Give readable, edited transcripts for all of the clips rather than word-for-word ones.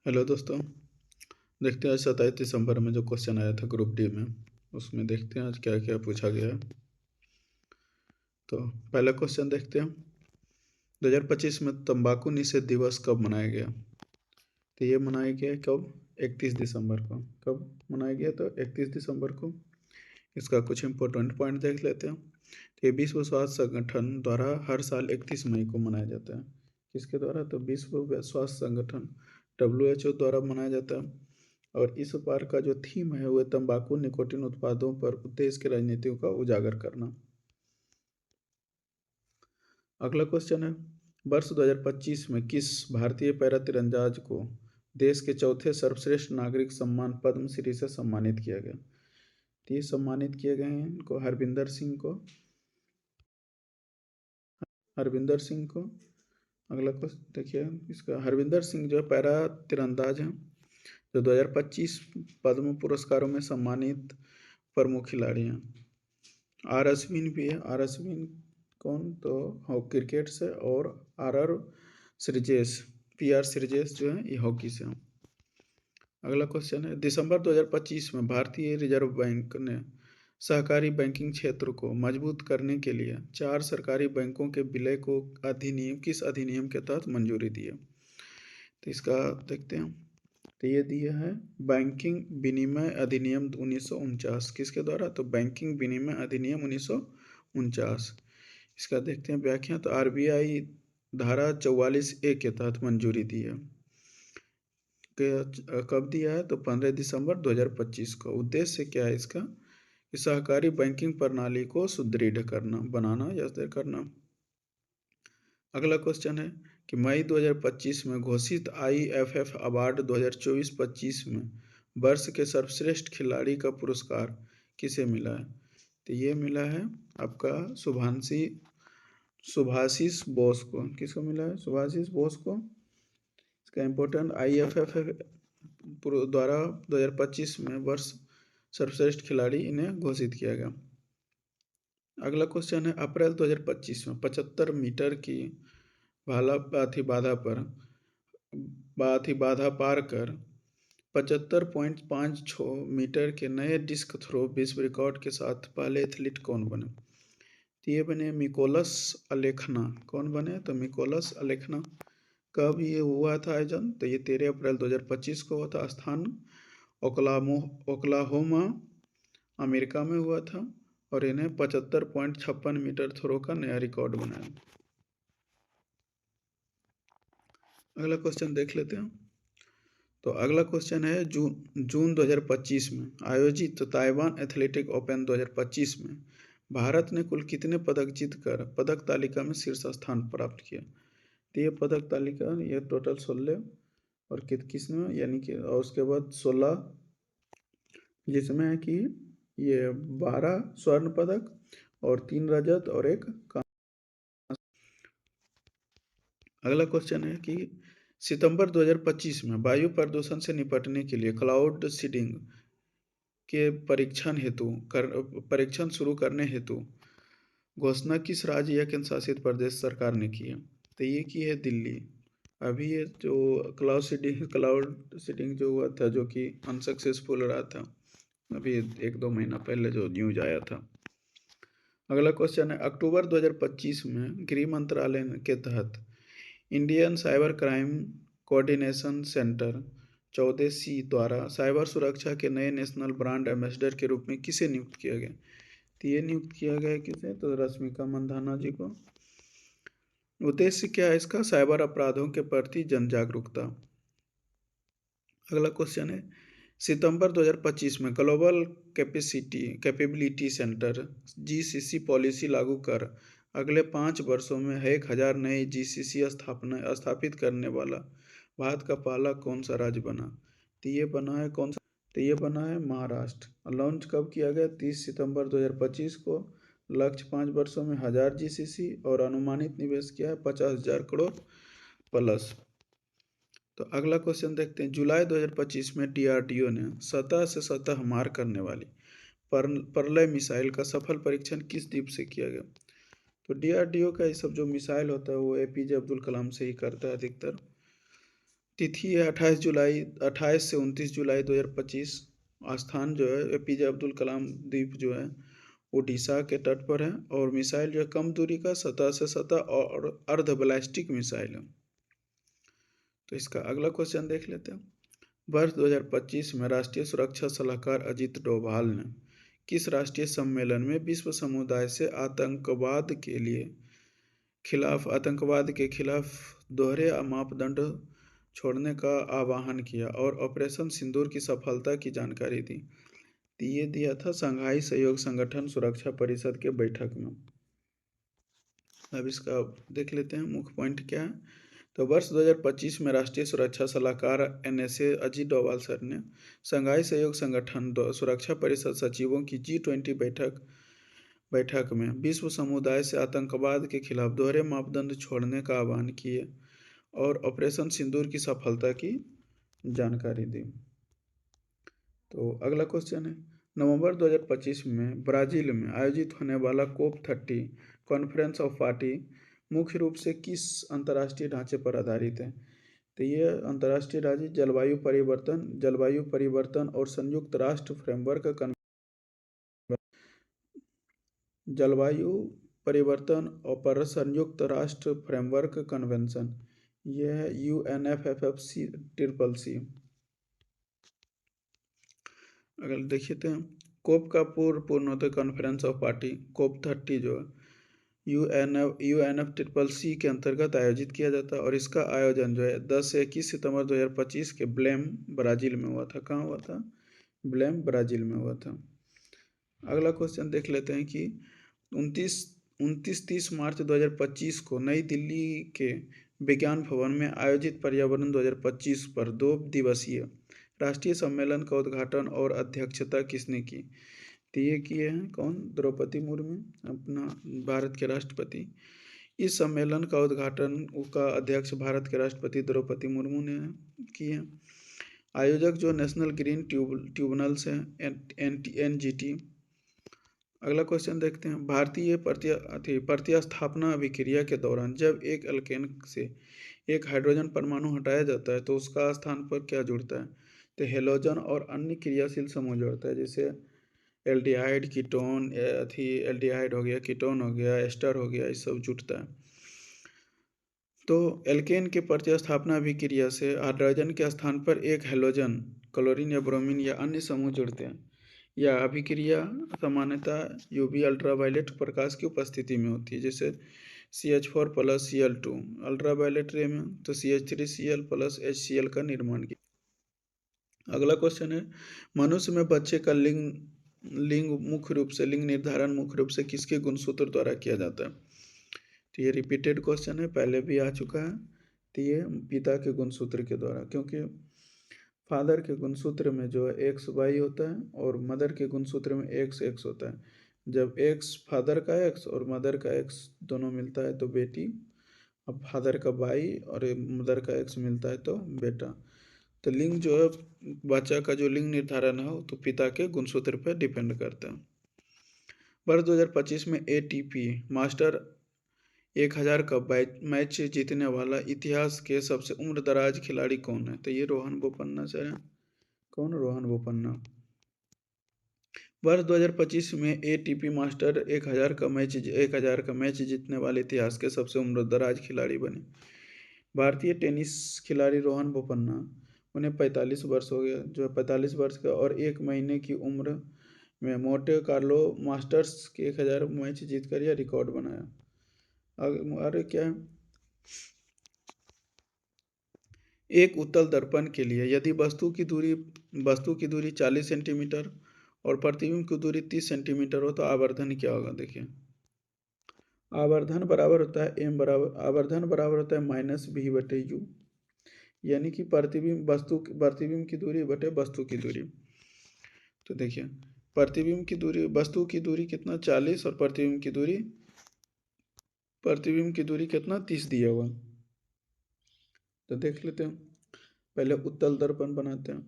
Hello दोस्तों। देखते हैं आज 27 दिसंबर में जो क्वेश्चन आया था ग्रुप डी में, उसमें देखते हैं आज क्या क्या पूछा गया है। तो पहला क्वेश्चन देखते हैं, 2025 में तंबाकू निषेध दिवस कब मनाया गया? तो ये मनाया गया कब? 31 दिसंबर को। कब मनाया गया? तो 31 दिसंबर को। इसका कुछ इम्पोर्टेंट पॉइंट देख लेते हैं। तो ये विश्व स्वास्थ्य संगठन द्वारा हर साल 31 मई को मनाया जाता है। किसके द्वारा? तो विश्व स्वास्थ्य संगठन WHO द्वारा मनाया जाता है। और इस बार का जो थीम है वह तंबाकू निकोटिन उत्पादों पर देश की राजनीतियों का उजागर करना। अगला क्वेश्चन है, वर्ष 2025 में किस भारतीय पैरा तीरंदाज को देश के चौथे सर्वश्रेष्ठ नागरिक सम्मान पद्मश्री से सम्मानित किया गया? तो ये सम्मानित किए गए हैं इनको हरविंदर सिंह को। अगला क्वेश्चन देखिए, इसका हरविंदर सिंह जो पैरा तीरंदाज हैं जो 2025 पद्म पुरस्कारों में सम्मानित प्रमुख खिलाड़ी हैं। आर अश्विन भी है। आर अश्विन कौन? तो क्रिकेट से। और आर श्रीजेश, PR श्रीजेश जो है ये हॉकी से हैं। अगला क्वेश्चन है, दिसंबर 2025 में भारतीय रिजर्व बैंक ने सहकारी बैंकिंग क्षेत्र को मजबूत करने के लिए 4 सरकारी बैंकों के विलय को किस अधिनियम के तहत मंजूरी दी है? तो इसका देखते हैं। तो ये दिया है बैंकिंग विनिमय अधिनियम 1949। किसके द्वारा? तो बैंकिंग विनिमय अधिनियम 1949। इसका देखते हैं व्याख्या। तो RBI धारा 44A के तहत मंजूरी दी है। कब दिया है? तो 15 दिसंबर 2025 को। उद्देश्य क्या है इसका? कि सहकारी बैंकिंग प्रणाली को सुदृढ़ करना, बनाना या करना। अगला क्वेश्चन है कि मई 2025 में घोषित IFF अवार्ड 2024-25 में वर्ष के सर्वश्रेष्ठ खिलाड़ी का पुरस्कार किसे मिला है? तो ये मिला है आपका सुभाषिस बोस को। किसको मिला है? सुभाषिस बोस को। इसका इम्पोर्टेंट IFF द्वारा 2025 में वर्ष सर्वश्रेष्ठ खिलाड़ी इन्हें घोषित किया गया। अगला क्वेश्चन है, अप्रैल 2025 में 75 मीटर की बाधा पार कर 75.56 मीटर के नए डिस्क थ्रो विश्व रिकॉर्ड के साथ पहले एथलीट कौन बने? तो ये बने मिकोलस अलेखना। कौन बने? तो मिकोलस अलेखना। कब ये हुआ था आयोजन? तो ये 13 अप्रैल 2025 को हुआ था। स्थान ओक्लाहोमा अमेरिका में हुआ था। और इन्हें 75.56 मीटर थ्रो का नया रिकॉर्ड बनाया। अगला क्वेश्चन देख लेते हैं। तो अगला क्वेश्चन है, जून 2025 में आयोजित ताइवान एथलेटिक ओपन 2025 में भारत ने कुल कितने पदक जीतकर पदक तालिका में शीर्ष स्थान प्राप्त किया? तो ये पदक तालिका ये टोटल 16 और किसमें, यानी कि और उसके बाद 16, जिसमें है कि ये 12 स्वर्ण पदक और 3 रजत और 1 कांस्य। अगला क्वेश्चन है कि सितंबर 2025 में वायु प्रदूषण से निपटने के लिए क्लाउड सीडिंग के परीक्षण शुरू करने हेतु घोषणा किस राज्य या केंद्र शासित प्रदेश सरकार ने की है? तो ये की है दिल्ली। अभी ये जो क्लाउड सीडिंग जो हुआ था, जो कि अनसक्सेसफुल रहा था, अभी 1-2 महीना पहले जो न्यूज आया था। अगला क्वेश्चन है, अक्टूबर 2025 में गृह मंत्रालय के तहत Indian cyber crime coordination centre 14C द्वारा साइबर सुरक्षा के नए नेशनल ब्रांड एम्बेसडर के रूप में किसे नियुक्त किया गया? तो ये नियुक्त किया गया किसे? तो रश्मिका मंदाना जी को। उद्देश्य क्या है इसका? साइबर अपराधों के प्रति जन जागरूकता। अगला क्वेश्चन है, सितंबर 2025 में global capability centre GCC policy लागू कर अगले 5 वर्षों में 1000 नए GCC स्थापित करने वाला भारत का पहला कौन सा राज्य बना? तो ये बना है कौन सा? तो ये बना है महाराष्ट्र। लॉन्च कब किया गया? 30 सितंबर 2025 को। लक्ष्य 5 वर्षों में 1000 GCC और अनुमानित निवेश किया है 50,000 करोड़ प्लस। तो अगला क्वेश्चन देखते हैं, जुलाई 2025 में DRDO ने सतह से सतह मार करने वाली प्रलय मिसाइल का सफल परीक्षण किस द्वीप से किया गया? तो DRDO का ये सब जो मिसाइल होता है वो APJ अब्दुल कलाम से ही करता है अधिकतर। तिथि है 28 से 29 जुलाई 2025। स्थान जो है एपीजे अब्दुल कलाम द्वीप जो है उड़ीसा के तट पर है। और मिसाइल जो है कम दूरी का सतह से सतह और अर्ध बैलिस्टिक मिसाइल है। तो इसका अगला क्वेश्चन देख लेते हैं। वर्ष 2025 में राष्ट्रीय सुरक्षा सलाहकार अजीत डोभाल ने किस राष्ट्रीय सम्मेलन में विश्व समुदाय से आतंकवाद के खिलाफ दोहरे मापदंड छोड़ने का आह्वान किया और ऑपरेशन सिंदूर की सफलता की जानकारी दी? तो ये दिया था संघाई सहयोग संगठन सुरक्षा परिषद के बैठक में। अब इसका देख लेते हैं मुख्य पॉइंट क्या है। तो वर्ष 2025 में राष्ट्रीय सुरक्षा सलाहकार NSA अजीत डोभाल सर ने संघाई सहयोग संगठन सुरक्षा परिषद सचिवों की G20 बैठक में विश्व समुदाय से आतंकवाद के खिलाफ दोहरे मापदंड छोड़ने का आह्वान किए और ऑपरेशन सिंदूर की सफलता की जानकारी दी। तो अगला क्वेश्चन है, नवंबर 2025 में ब्राजील में आयोजित होने वाला COP30 कॉन्फ्रेंस ऑफ पार्टी मुख्य रूप से किस अंतर्राष्ट्रीय ढांचे पर आधारित है? तो ये अंतर्राष्ट्रीय ढांचे जलवायु परिवर्तन और संयुक्त राष्ट्र फ्रेमवर्क जलवायु परिवर्तन और पर संयुक्त राष्ट्र फ्रेमवर्क कन्वेंशन, यह है UNFFCCCC। अगर देखिए तो कोप का पूर्ण होता है कॉन्फ्रेंस ऑफ पार्टी। COP30 जो है UNFCCC के अंतर्गत आयोजित किया जाता है और इसका आयोजन जो है 10 से 21 सितंबर 2025 के ब्लेम ब्राज़ील में हुआ था। कहाँ हुआ था? ब्लेम ब्राज़ील में हुआ था। अगला क्वेश्चन देख लेते हैं कि 29-30 मार्च 2025 को नई दिल्ली के विज्ञान भवन में आयोजित पर्यावरण 2025 पर 2 दिवसीय राष्ट्रीय सम्मेलन का उद्घाटन और अध्यक्षता किसने की? तो ये किए हैं कौन? द्रौपदी मुर्मू, अपना भारत के राष्ट्रपति। इस सम्मेलन का उद्घाटन का अध्यक्ष भारत के राष्ट्रपति द्रौपदी मुर्मू ने किए। आयोजक जो नेशनल ग्रीन ट्रिब्यूनल्स है NGT। अगला क्वेश्चन देखते हैं, भारतीय प्रतिस्थापना अभिक्रिया के दौरान जब एक एल्केन से एक हाइड्रोजन परमाणु हटाया जाता है तो उसका स्थान पर क्या जुड़ता है? तो हेलोजन और अन्य क्रियाशील समूह जुड़ता है, जैसे एल्डिहाइड, कीटोन, एल्डिहाइड हो गया, कीटोन हो गया, एस्टर हो गया, ये सब जुड़ता है। तो एल्केन के प्रतिस्थापना अभिक्रिया से हाइड्रोजन के स्थान पर एक हेलोजन, क्लोरीन या ब्रोमीन या अन्य समूह जुड़ते हैं। यह अभिक्रिया सामान्यतः UV अल्ट्रावायलेट प्रकाश की उपस्थिति में होती है, जैसे CH4 + Cl2 अल्ट्रावायलेट रे में तो CH3Cl + HCl का निर्माण किया। अगला क्वेश्चन है, मनुष्य में बच्चे का लिंग निर्धारण मुख्य रूप से किसके गुणसूत्र द्वारा किया जाता है? तो ये रिपीटेड क्वेश्चन है, पहले भी आ चुका है। तो ये पिता के गुणसूत्र के द्वारा, क्योंकि फादर के गुणसूत्र में जो है XY होता है और मदर के गुणसूत्र में XX होता है। जब X फादर का X और मदर का X दोनों मिलता है तो बेटी, अब फादर का Y और मदर का X मिलता है तो बेटा। तो लिंग जो है बच्चा का जो लिंग निर्धारण है तो पिता के गुणसूत्र पर डिपेंड करता है। वर्ष 2025 में ATP मास्टर 1000 का मैच जीतने वाला इतिहास के सबसे उम्रदराज खिलाड़ी कौन है? तो ये रोहन बोपन्ना सर है। कौन? रोहन बोपन्ना। वर्ष 2025 में ATP मास्टर 1000 का मैच जीतने वाले इतिहास के सबसे उम्रदराज खिलाड़ी बने भारतीय टेनिस खिलाड़ी रोहन बोपन्ना। उन्हें 45 वर्ष हो गया, जो 45 वर्ष का और 1 महीने की उम्र में मोंटे कार्लो मास्टर्स के 1000 मैच जीतकर यह रिकॉर्ड बनाया। अरे क्या है, एक उत्तल दर्पण के लिए यदि वस्तु की दूरी 40 सेंटीमीटर और प्रतिबिंब की दूरी 30 सेंटीमीटर हो तो आवर्धन क्या होगा? देखिए, आवर्धन बराबर होता है -V/U, यानी कि प्रतिबिंब की दूरी बटे वस्तु की दूरी। तो देखिए, वस्तु की दूरी कितना 40 और प्रतिबिंब की दूरी कितना 30 दिया हुआ। तो देख लेते हैं, पहले उत्तल दर्पण बनाते हैं।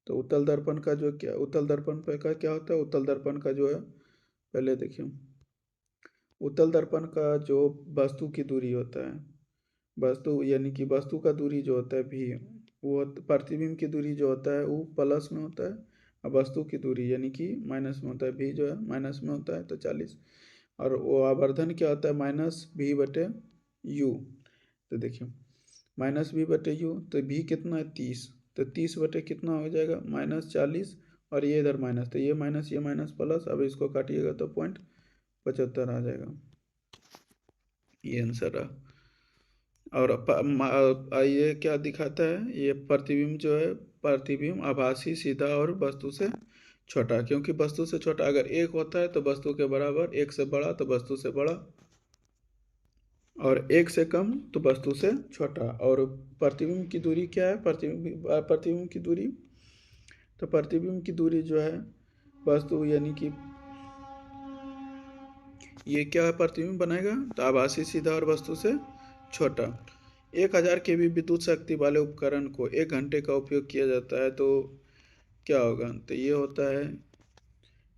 तो उत्तल दर्पण का क्या होता है? उत्तल दर्पण का जो है, पहले देखिए, उत्तल दर्पण का जो वस्तु की दूरी होता है वस्तु यानी कि वस्तु का दूरी जो होता है भी, वो प्रतिबिंब की दूरी जो होता है वो प्लस में होता है, और वस्तु की दूरी यानी कि माइनस में होता है, भी जो है माइनस में होता है तो 40। और वो आवर्धन क्या होता है, माइनस भी बटे यू। तो देखिए माइनस भी बटे यू, तो भी कितना है 30, तो 30 बटे कितना हो जाएगा -40, और ये इधर माइनस, तो ये माइनस प्लस, अब इसको काटिएगा तो 0.75 आ जाएगा, ये आंसर रहा। और ये क्या दिखाता है, ये प्रतिबिंब जो है, प्रतिबिंब आभासी, सीधा और वस्तु से छोटा, क्योंकि वस्तु से छोटा अगर एक होता है तो वस्तु के बराबर, एक से बड़ा तो वस्तु से बड़ा, और एक से कम तो वस्तु से छोटा। और प्रतिबिंब की दूरी क्या है, प्रतिबिंब की दूरी, तो प्रतिबिंब की दूरी जो है वस्तु यानी कि ये क्या है, प्रतिबिंब बनाएगा तो आभासी, सीधा और वस्तु से छोटा। 1000 केवी विद्युत शक्ति वाले उपकरण को 1 घंटे का उपयोग किया जाता है तो क्या होगा, तो ये होता है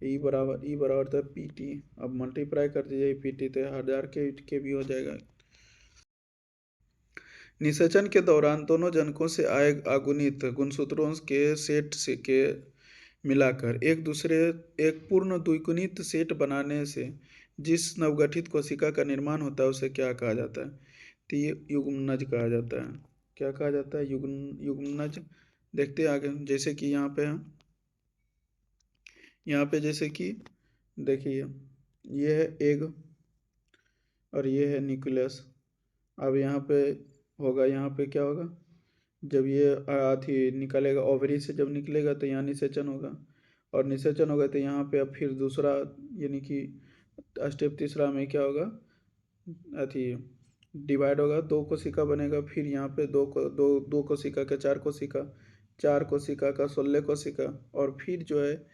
ई बराबर था PT, अब मल्टीप्लाई कर दीजिए PT, तो 1000 के भी हो जाएगा। निषेचन के दौरान दोनों जनकों से आए अगुणित गुणसूत्रों के सेट से के मिलाकर एक पूर्ण द्विगुणित सेट बनाने से जिस नवगठित कोशिका का निर्माण होता है उसे क्या कहा जाता है, तो ये युग्मनज कहा जाता है। क्या कहा जाता है, युग्मनज। देखते हैं आगे, जैसे कि यहाँ पे जैसे कि देखिए ये है एग और ये है न्यूक्लियस। अब यहाँ पे होगा, यहाँ पे क्या होगा, जब ये अथी निकलेगा ओवरी से, जब निकलेगा तो यहाँ निषेचन होगा, और निषेचन होगा तो यहाँ पे अब फिर दूसरा यानी कि स्टेप तीसरा में क्या होगा, अथी डिवाइड होगा, 2 कोशिका बनेगा, फिर यहाँ पे दो कोशिका का 4 कोशिका, 4 कोशिका का 16 कोशिका, और फिर जो है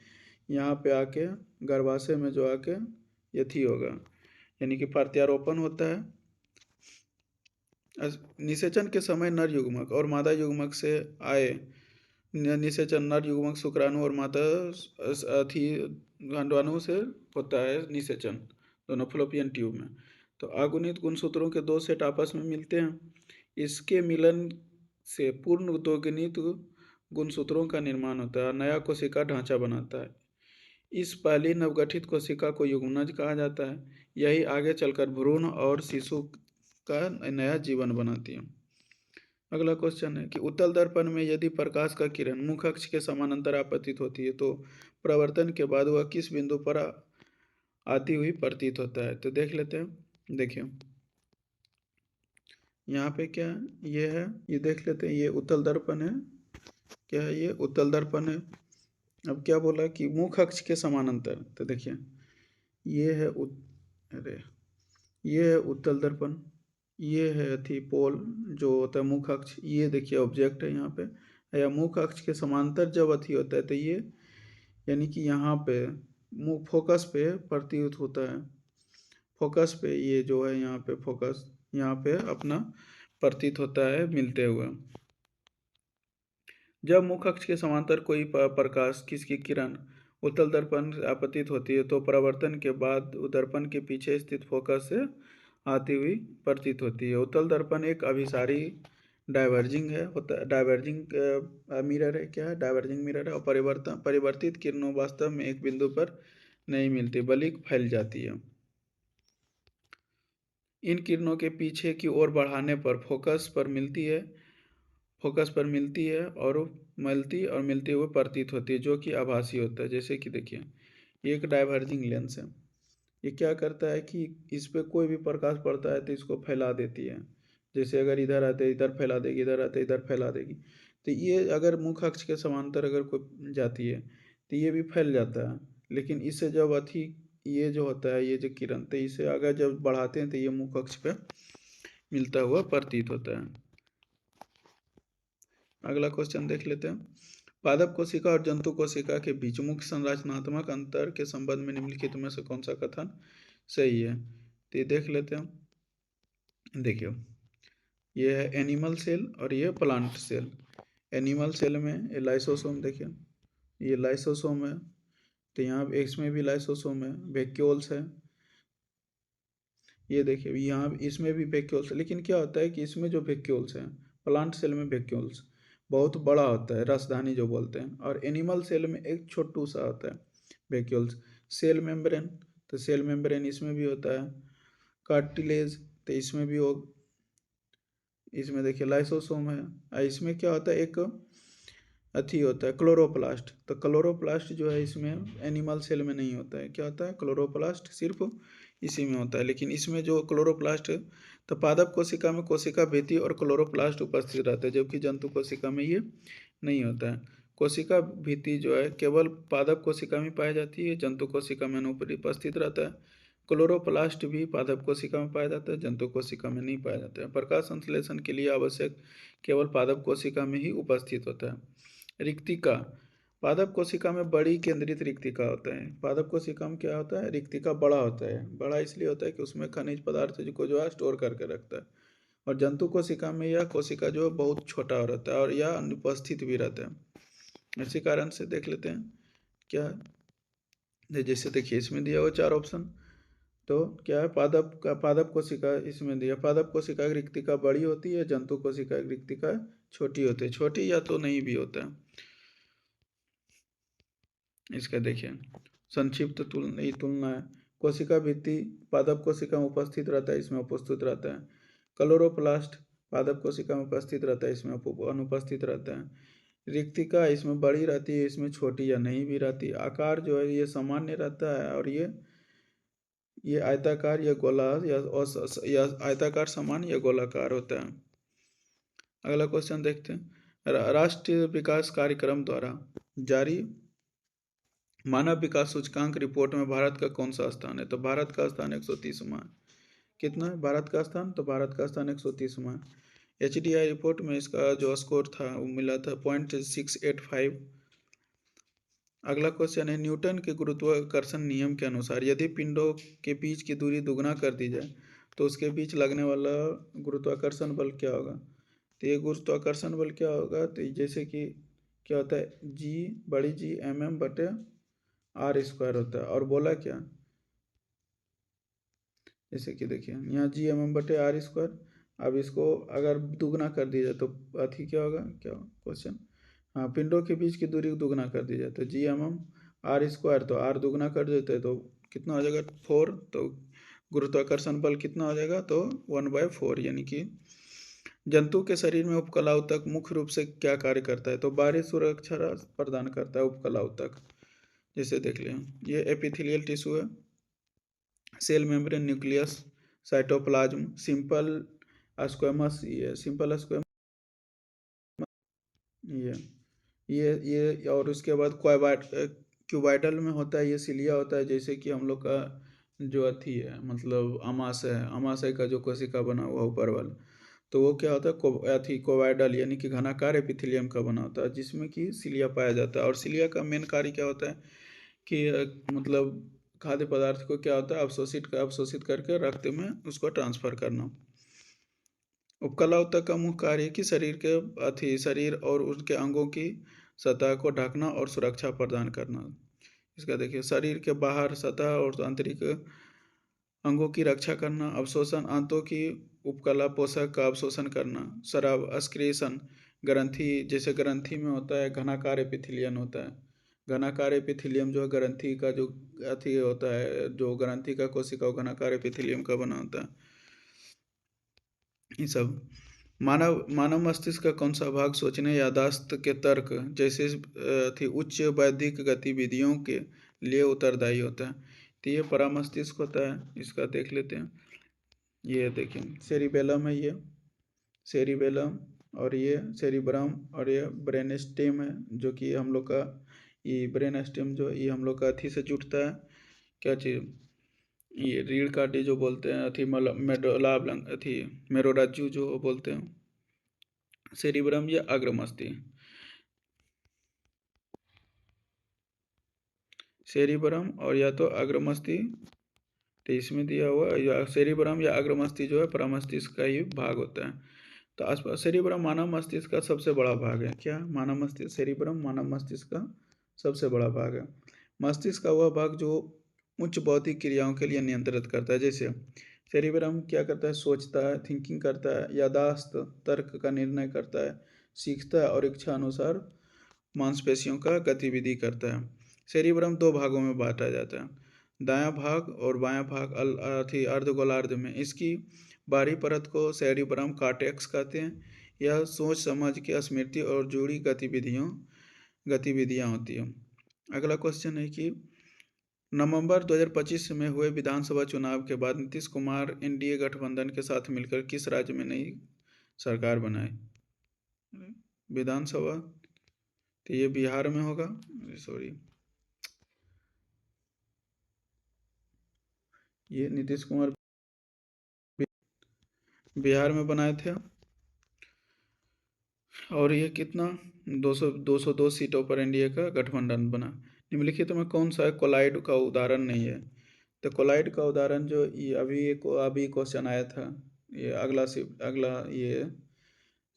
यहाँ पे आके गर्भाशय में जो आके यथी होगा, यानी कि प्रत्यारोपण होता है। निषेचन के समय नर युग्मक और मादा युग्मक से आए निषेचन, नर युग्मक शुक्राणु और मादा अथी अंडाणु से होता है निषेचन, दोनों फ्लोपियन ट्यूब में। तो अगुणित गुणसूत्रों के 2 सेट आपस में मिलते हैं, इसके मिलन से पूर्ण द्विगुणित गुणसूत्रों का निर्माण होता है, नया कोशिका ढांचा बनाता है। इस पहली नवगठित कोशिका को युग्मनज कहा जाता है, यही आगे चलकर भ्रूण और शिशु का नया जीवन बनाती है। अगला क्वेश्चन है कि उत्तल दर्पण में यदि प्रकाश का किरण मुख अक्ष के समानांतर आपतित होती है तो प्रवर्तन के बाद वह किस बिंदु पर आती हुई प्रतीत होता है, तो देख लेते हैं। देखिए यहाँ पे क्या ये है, ये देख लेते हैं, ये उत्तल दर्पण है, क्या है ये उत्तल दर्पण है। अब क्या बोला कि मुख अक्ष के समानांतर, तो देखिए ये है अरे ये है उत्तल दर्पण, ये है अथी पोल जो होता है मुख अक्ष, ये देखिए ऑब्जेक्ट है यहाँ पे, या मुख अक्ष के समांतर जब अथी होता है तो ये यानी कि यहाँ पे मुख फोकस पे प्रतीत होता है, फोकस पे ये जो है यहाँ पे फोकस यहाँ पे अपना प्रतीत होता है मिलते हुए। जब मुख अक्ष के समांतर कोई प्रकाश किसकी किरण उत्तल दर्पण से आपतित होती है तो परावर्तन के बाद दर्पण के पीछे स्थित फोकस से आती हुई प्रतीत होती है। उत्तल दर्पण एक अभिसारी डाइवर्जिंग है, होता है डाइवर्जिंग मिरर है, क्या है डाइवर्जिंग मिरर है, और परिवर्तित किरणों वास्तव में एक बिंदु पर नहीं मिलती बल्कि फैल जाती है। इन किरणों के पीछे की ओर बढ़ाने पर फोकस पर मिलती है और मिलते हुए प्रतीत होती है, जो कि आभासी होता है। जैसे कि देखिए ये एक डाइवर्जिंग लेंस है, ये क्या करता है कि इस पर कोई भी प्रकाश पड़ता है तो इसको फैला देती है, जैसे अगर इधर आते इधर फैला देगी, इधर आते इधर फैला देगी। तो ये अगर मुख अक्ष के समांतर अगर कोई जाती है तो ये भी फैल जाता है, लेकिन इससे जब अथी ये जो होता है ये जो किरण, तो इसे अगर जब बढ़ाते हैं तो ये मुख अक्ष पे मिलता हुआ प्रतीत होता है। अगला क्वेश्चन देख लेते हैं। पादप कोशिका और जंतु कोशिका के बीच मुख्य संरचनात्मक अंतर के संबंध में निम्नलिखित में से कौन सा कथन सही है, तो ये देख लेते हैं। देखियो ये है एनिमल सेल और ये प्लांट सेल। एनिमल सेल में ये लाइसोसोम, देखिए ये लाइसोसोम है, तो यहाँ इसमें भी लाइसोसोम है, वैक्यूल्स है, ये देखिए यहाँ इसमें भी वैक्यूल्स, लेकिन क्या होता है कि इसमें जो वैक्यूल्स हैं, प्लांट सेल में वैक्यूल्स बहुत बड़ा होता है, रसधानी जो बोलते हैं, और एनिमल सेल में एक छोटू सा होता है वैक्यूल्स। सेल मेम्ब्रेन, तो सेल मेम्ब्रेन इसमें भी होता है। कार्टिलेज, तो इसमें भी हो, इसमें देखिए लाइसोसोम है। इसमें क्या होता है, एक अथी होता है क्लोरोप्लास्ट, तो क्लोरोप्लास्ट जो है इसमें एनिमल सेल में नहीं होता है। क्या होता है, क्लोरोप्लास्ट सिर्फ इसी में होता है। लेकिन इसमें जो क्लोरोप्लास्ट, तो पादप कोशिका में कोशिका भित्ति और क्लोरोप्लास्ट उपस्थित रहता है, जबकि जंतु कोशिका में ये नहीं होता है। कोशिका भित्ति जो है केवल पादप कोशिका में पाई जाती है, जंतु कोशिका में अनुपस्थित रहता है। क्लोरोप्लास्ट भी पादप कोशिका में पाया जाता है, जंतु कोशिका में नहीं पाया जाता है। प्रकाश संश्लेषण के लिए आवश्यक केवल पादप कोशिका में ही उपस्थित होता है। रिक्तिका, पादप कोशिका में बड़ी केंद्रित रिक्तिका होता है। पादप कोशिका में क्या होता है, रिक्तिका बड़ा होता है। बड़ा इसलिए होता है कि उसमें खनिज पदार्थ को जो है स्टोर करके रखता है। और जंतु कोशिका में यह कोशिका जो है बहुत छोटा रहता है और यह अनुपस्थित भी रहता है। इसी कारण से देख लेते हैं क्या है, जैसे देखिए इसमें दिया हुआ 4 ऑप्शन, तो क्या है, पादप कोशिका इसमें दिया, पादप कोशिका की रिक्तिका बड़ी होती है, जंतु कोशिका की रिक्तिका छोटी होती है। छोटी या तो नहीं भी होता है। इसका देखिए संक्षिप्त तुलना है। कोशिका भित्ति पादप कोशिका में उपस्थित रहता है, इसमें उपस्थित रहता है। क्लोरोप्लास्ट पादप कोशिका में उपस्थित रहता है, इसमें अनुपस्थित रहता है। रिक्तिका इसमें बड़ी रहती है, इसमें छोटी या नहीं भी रहती। आकार जो है ये सामान्य रहता है, और ये आयताकार या गोला या आयताकार समान या गोलाकार होता है। अगला क्वेश्चन देखते हैं। राष्ट्रीय विकास कार्यक्रम द्वारा जारी मानव विकास सूचकांक रिपोर्ट में भारत का कौन सा स्थान है, तो भारत का स्थान 130वां। कितना है भारत का स्थान, तो भारत का स्थान 130वां। HDI रिपोर्ट में इसका जो स्कोर था वो मिला था 0.685। अगला क्वेश्चन है, न्यूटन के गुरुत्वाकर्षण नियम के अनुसार यदि पिंडों के बीच की दूरी दुगना कर दी जाए तो उसके बीच लगने वाला गुरुत्वाकर्षण बल क्या होगा। तो ये गुरुत्वाकर्षण बल क्या होगा, तो जैसे कि क्या होता है, जी बड़ी जी mm बटे r² होता है। और बोला क्या, जैसे कि देखिए यहाँ जी mm बटे r²। अब इसको अगर दुगना कर दिया जाए तो अथी क्या होगा, क्या क्वेश्चन, हाँ पिंडों के बीच की दूरी दुगना कर दी जाए तो जी mm r², तो r दुगना कर देते तो कितना हो जाएगा 4। तो गुरुत्वाकर्षण बल कितना हो जाएगा, तो 1/4। यानी कि जंतु के शरीर में उपकला ऊतक मुख्य रूप से क्या कार्य करता है, तो बाहरी सुरक्षा प्रदान करता है उपकला ऊतक। जैसे देख लें ये एपिथेलियल टिश्यू है, cell membrane, nucleus, cytoplasm, simple squamous, ये सिंपल स्क्वेमस, ये और उसके बाद क्यूबाइडल में होता है, ये सिलिया होता है। जैसे कि हम लोग का जो अथी है, मतलब आमाशय है, आमाशय का जो कोशिका बना हुआ ऊपर वाला, तो वो क्या होता है अथी कोवाइडल यानी कि घनाकार एपिथेलियम का बना होता है, जिसमें कि सिलिया पाया जाता है। और सिलिया का मेन कार्य क्या होता है कि मतलब खाद्य पदार्थ को क्या होता है अवशोषित करके रक्त में उसको ट्रांसफर करना। उपकला ऊतक का मुख्य कार्य कि शरीर और उसके अंगों की सतह को ढकना और सुरक्षा प्रदान करना। इसका देखिए शरीर के बाहर सतह और आंतरिक अंगों की रक्षा करना। अवशोषण आंतों की उपकला पोषक का अवशोषण करना। स्राव अस्क्रेशन, ग्रंथि, जैसे ग्रंथि में होता है घनाकार एपिथेलियम होता है। घनाकार एपिथेलियम जो है ग्रंथि का जो अथी होता है, जो ग्रंथि का कोशिका घनाकार एपिथेलियम का बना होता है। ये सब मानव मस्तिष्क का कौन सा भाग सोचने, याददाश्त के तर्क जैसे थी उच्च बौद्धिक गतिविधियों के लिए उत्तरदायी होता है, तो ये परामस्तिष्क होता है। इसका देख लेते हैं, ये देखिए सेरिबेलम है, ये सेरिबेलम, और ये सेरिब्रम, और ये ब्रेन स्टेम है, जो कि हम लोग का ये ब्रेन स्टेम जो ये हम लोग का अथी से जुटता है, क्या चीज़, ये रीढ़ काटी जो बोलते हैं, अथी मेडोला अथी मेरोराज्यू जो बोलते हैं। सेरिब्रम या अग्रमस्ति, सेरिब्रम और या तो अग्रमस्ति, तो इसमें दिया हुआ या सेरिब्रम या अग्रमस्ति जो है परामस्तिष्क का ही भाग होता है। तो आसपास सेरिब्रम मानव मस्तिष्क का सबसे बड़ा भाग है। क्या मानव मस्तिष्क, सेरिब्रम मानव मस्तिष्क का सबसे बड़ा भाग है। मस्तिष्क का वह भाग जो उच्च बौद्धिक क्रियाओं के लिए नियंत्रित करता है। जैसे सेरिब्रम क्या करता है, सोचता है, थिंकिंग करता है, यादाश्त, तर्क का निर्णय करता है, सीखता है और इच्छा अनुसार मांसपेशियों का गतिविधि करता है। सेरिब्रम दो भागों में बांटा जाता है, दायां भाग और बायां भाग अर्धगोलार्ध में। इसकी बाहरी परत को सेरिब्रम कॉर्टेक्स कहते हैं। यह सोच समझ के स्मृति और जुड़ी गतिविधियां होती हैं। अगला क्वेश्चन है कि नवंबर 2025 में हुए विधानसभा चुनाव के बाद नीतीश कुमार एनडीए गठबंधन के साथ मिलकर किस राज्य में नई सरकार बनाए? विधानसभा, तो ये बिहार में होगा, सॉरी, ये नीतीश कुमार बिहार में बनाए थे। और ये कितना 202 सीटों पर एनडीए का गठबंधन बना। निम्नलिखित में कौन सा कोलाइड का उदाहरण नहीं है? तो कोलाइड का उदाहरण जो ये अभी क्वेश्चन आया था, ये अगला ये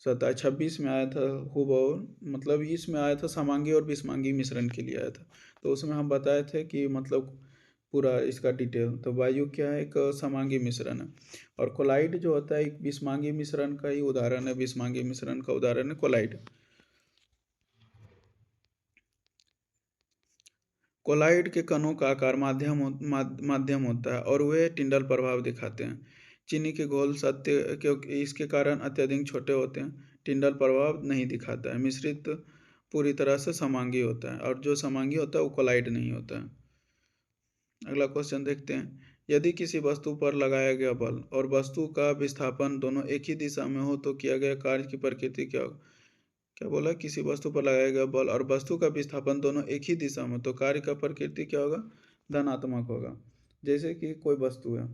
26 में आया था हुबहू, मतलब इसमें आया था समांगी और विषमांगी मिश्रण के लिए आया था। तो उसमें हम बताए थे कि मतलब पूरा इसका डिटेल, तो वायु क्या है, एक समांगी मिश्रण है। और कोलाइड जो होता है एक विषमांगी मिश्रण का ही उदाहरण है, विषमांगी मिश्रण का उदाहरण है कोलाइड। कोलाइड के कणों का आकार माध्यम होता है और वे टिंडल प्रभाव दिखाते हैं। चीनी के घोल सत्य क्योंकि इसके कारण अत्यधिक छोटे होते हैं, टिंडल प्रभाव नहीं दिखाता है। मिश्रित पूरी तरह से समांगी होता है और जो समांगी होता है वो कोलाइड नहीं होता है। अगला क्वेश्चन देखते हैं, यदि किसी वस्तु पर लगाया गया बल और वस्तु का विस्थापन दोनों एक ही दिशा में हो तो किया गया कार्य की प्रकृति क्या होगा? क्या बोला, किसी वस्तु पर लगाया गया बल और वस्तु का विस्थापन दोनों एक ही दिशा में, तो कार्य का प्रकृति क्या होगा? धनात्मक होगा। जैसे कि कोई वस्तु है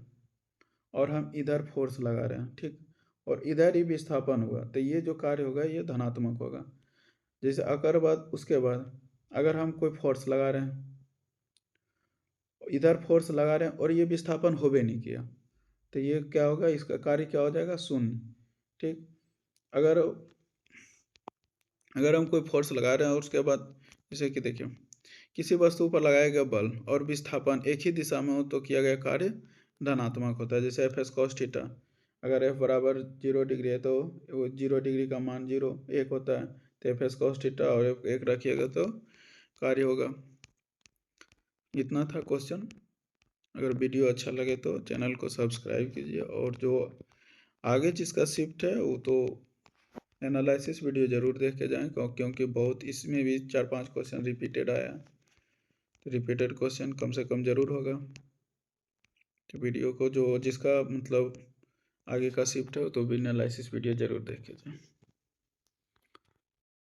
और हम इधर फोर्स लगा रहे हैं, ठीक, और इधर ही विस्थापन हुआ, तो ये जो कार्य होगा ये धनात्मक होगा। जैसे उसके बाद अगर हम कोई फोर्स लगा रहे हैं, इधर फोर्स लगा रहे हैं और ये विस्थापन हो भी नहीं किया, तो ये क्या होगा, इसका कार्य क्या हो जाएगा? शून्य। ठीक, अगर अगर हम कोई फोर्स लगा रहे हैं और उसके बाद जैसे कि देखिए किसी वस्तु पर लगाया गया बल और विस्थापन एक ही दिशा में हो तो किया गया कार्य धनात्मक होता है। जैसे एफ एस कॉस थीटा, अगर एफ बराबर 0 डिग्री है तो वो 0 डिग्री का मान 1 होता है, तो एफ एस कॉस थीटा और 1 रखिएगा तो कार्य होगा। इतना था क्वेश्चन। अगर वीडियो अच्छा लगे तो चैनल को सब्सक्राइब कीजिए, और जो आगे जिसका शिफ्ट है वो तो एनालिसिस वीडियो ज़रूर देख के जाएं, क्योंकि बहुत इसमें भी 4-5 क्वेश्चन रिपीटेड आया, तो रिपीटेड क्वेश्चन कम से कम ज़रूर होगा। तो वीडियो को जो जिसका मतलब आगे का शिफ्ट है तो भी एनालिसिस वीडियो ज़रूर देख के जाएं।